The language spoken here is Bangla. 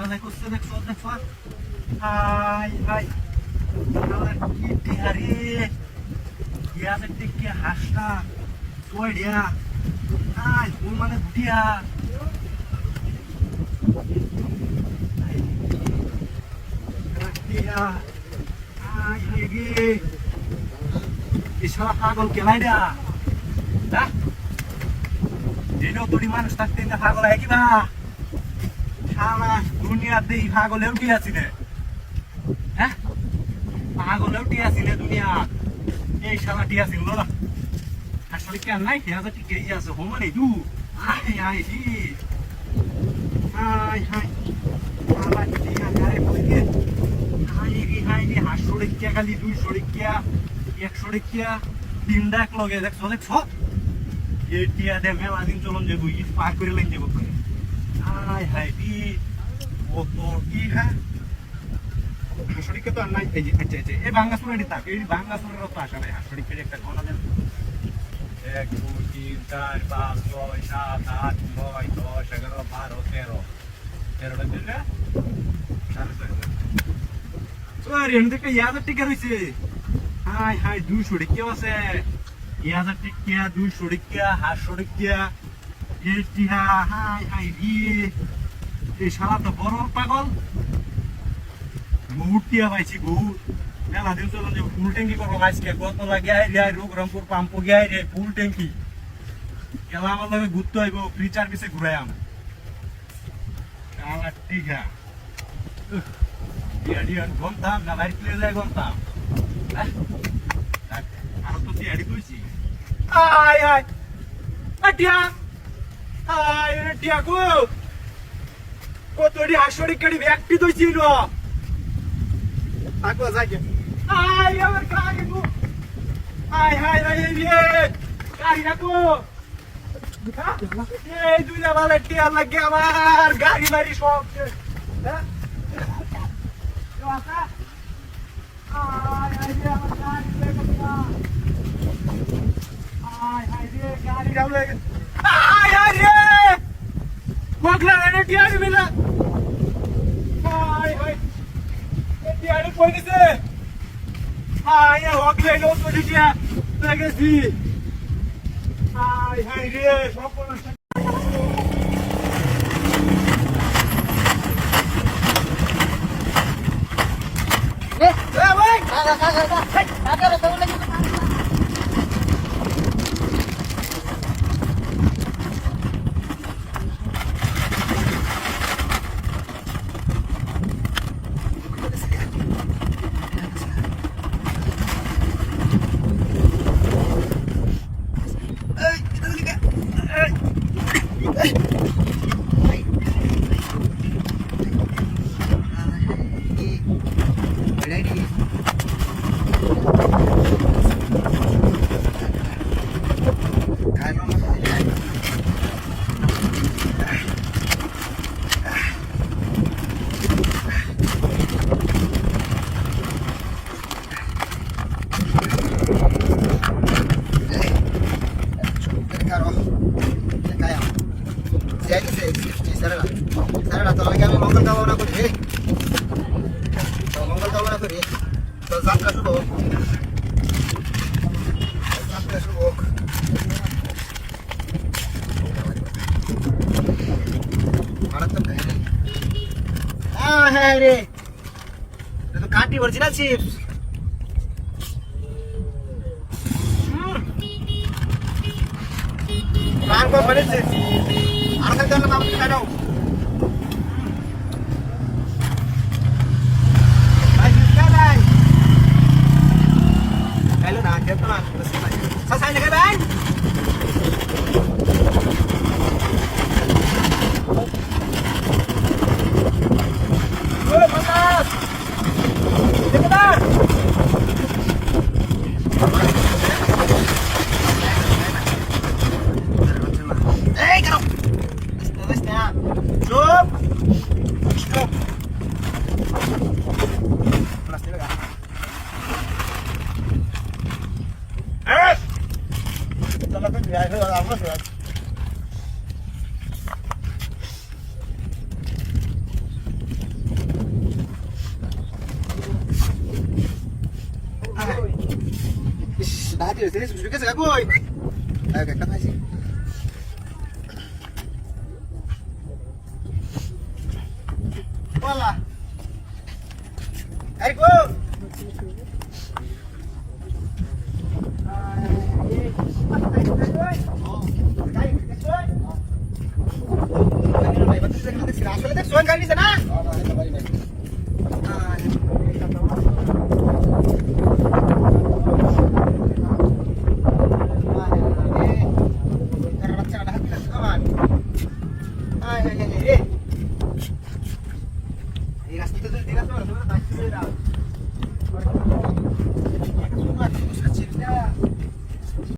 জ্বালাই করছে দেখছো দেখছো হাই হাই কি টিহারি ইয়াদের টিকে হাসনা তোয় দিয়া হাই ফুল মানে গুটিয়া টিয়া হাই হাই গে ইসলা পাগল কেলাই দিয়া হ্যাঁ যেন তোরি মানুষ থাকতে পাগল হয় কিবা সারা দুনিয়াতে এই পাগলেও টি আছিলে হ্যাঁ পাগলেও টি আছিলে দুনিয়া এই শালা টি আছিল না আসলে কেন নাই হেজা টি কে আছে হোমনে দু I I the high high শালা টি আরে বইকে হাই রে হাসড়ে কিয়া খালি 200 টাকা 100 টাকা তিনটা এক লগে দেখছ দেখছ এটিয়া দে মেলা দিন চলন যে বুই পার করে লাইন যাব করে হাই হাই দি ও তো কি হ্যাঁ হাসড়িকে তো আর নাই এই যে আচ্ছা আচ্ছা এই বাঙ্গাসুরের তাক এই বাঙ্গাসুরের তো আসা নাই হাসড়িকে একটা গণা দেন 1 2 3 4 5 6 7 8 9 10 11 12 13 13টা দিলে সরি এনে কে ইয়াদ টিকা রইছে হাই হাই 200 টাকা আছে ইয়াদ টিকা 200 টাকা 800 টাকা এটিহা হাই হাই রি এই শালা তো বড় পাগল বহুটিয়া পাইছি বহুত মেলা দিন চলো যে ফুল ট্যাঙ্কি করবো আজকে গত লাগে আই রোগ রংপুর পাম্প গিয়ে রে ফুল ট্যাঙ্কি গেলা আমার লগে ঘুরতে হইব ফ্রি সার্ভিসে ঘুরাই আম কালা টিকা ডিয়ার গন্তাম না বাইরে প্লেস যায় গন্তাম আর তো ডিয়ারি কইছি আয় আয় আটিয়া আয় রে টিয়া কো তোরি হাসড়ি কেডি ব্যক্তি দইছিল আগো যাকে আয় আমার কাকে গো আয় হায় রে গাড়ি রাখো এই দুইটা বালে টিয়া লাগে আমার গাড়ি বাড়ি সব হ্যাঁ আচ্ছা আয় হায় রে আমার গাড়ি লেগে আয় হায় রে গাড়ি রাউলে আয় হায় রে বগলা রে টিয়া মিলা আয় হায় টিয়ারে কই দিছে আয় হগলে লো তো টিয়া লাগেছি আয় হায় রে সব নষ্ট এ ভাই কাকা তো লাগে সারা তো আগে আমি মঙ্গল কামনা করি তো মঙ্গল কামনা করি তো যাত্রা শুভ যাত্রা শুভ মারাত্মক হ্যাঁ রে এটা তো কাটি অরিজিনাল চিপস প্রাণ কোম্পানি চিপস আর খাইতে না নাম খাই দাও Hello na, kaya pa. Sasay na ka ba? Uy, patas! Hindi ka na! Eh, karo! Basta na. ডাহাতি হয়েছে রে সুযোগ আছে কই একটা খাইছি বলা এই গো আসলে দেখ সোয়েন গাড়ি নিছে না এই রাস্তাতে